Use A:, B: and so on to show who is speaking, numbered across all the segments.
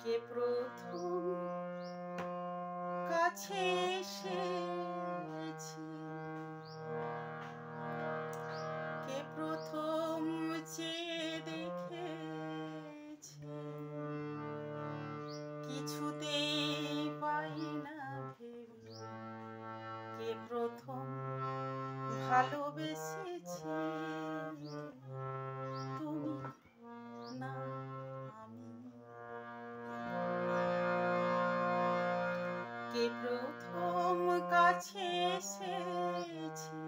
A: কে প্রথম কাছে এসেছে, কে প্রথম চেয়ে দেখেছে, কিছুতেই পাই না ভেবে, কে প্রথম ভালোবেসেছি, তুমি না আমি। কে প্রথম কাছে এসেছি,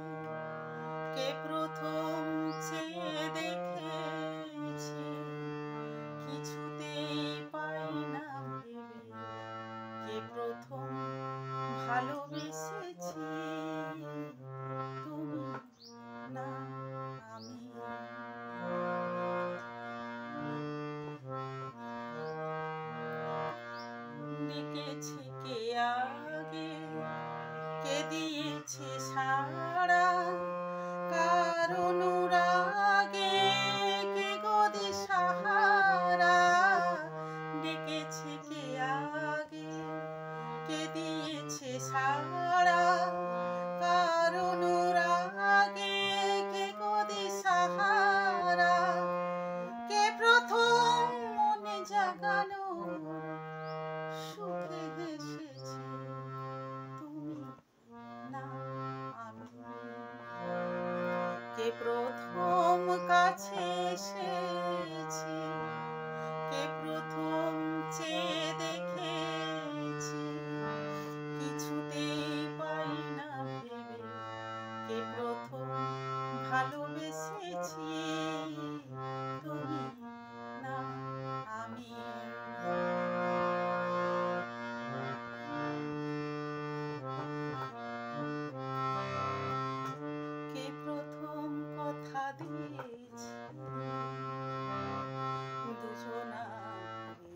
A: কে প্রথম চেয়ে দেখেছি, কিছুতেই পাই না ভেবে, কে প্রথম ভালোবেসেছি, তুমি না আমি। ডেকেছে কে আগে, কে দিয়েছে সাড়া, কার অনুরাগে কে গো দিশাহারা। ডেকেছে কে আগে, কে দিয়েছে সাড়া, কার অনুরাগে কে গো দিশাহারা। কে প্রথম মনে জাগালো সুখে হেসেছে, তুমি না আমি। কে প্রথম কাছে এসেছি, কে প্রথম চেয়ে দেখেছি, কিছুতেই পাই না ভেবে, কে প্রথম ভালোবেসেছি, তুমি না আমি। কে প্রথম কথা দিয়েছি, দুজনার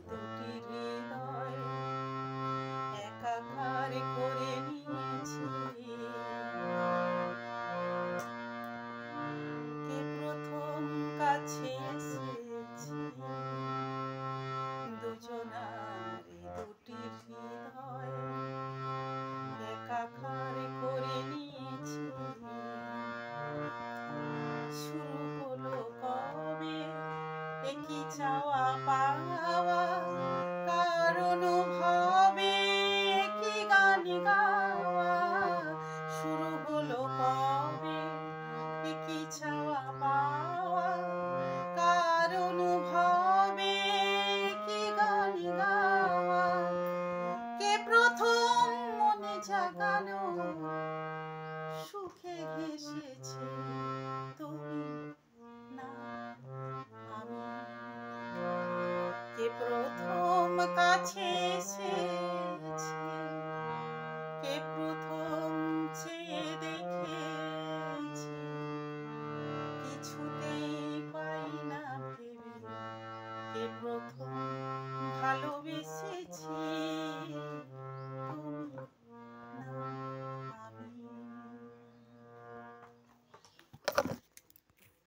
A: দুটি হৃদয় একাকার করে নিয়েছি। কে প্রথম কাছে এসেছি, দুজনার দুটি হৃদয় একাকার করে নিয়েছি। শুরু হলো কবে একই চাওয়া পাওয়া, কার অনুভবে কি গান গাওয়া। শুরু হলো কবে একই চাওয়া পাওয়া, কার অনুভবে কি গান গাওয়া। কে প্রথম মনে জাগালো সুখে হেসেছে, তুমি না আমি। কে প্রথম কাছে এসেছি, কে প্রথম চেয়ে দেখেছি, কিছুতেই পাই না ভেবে, কে প্রথম ভালোবেসেছি।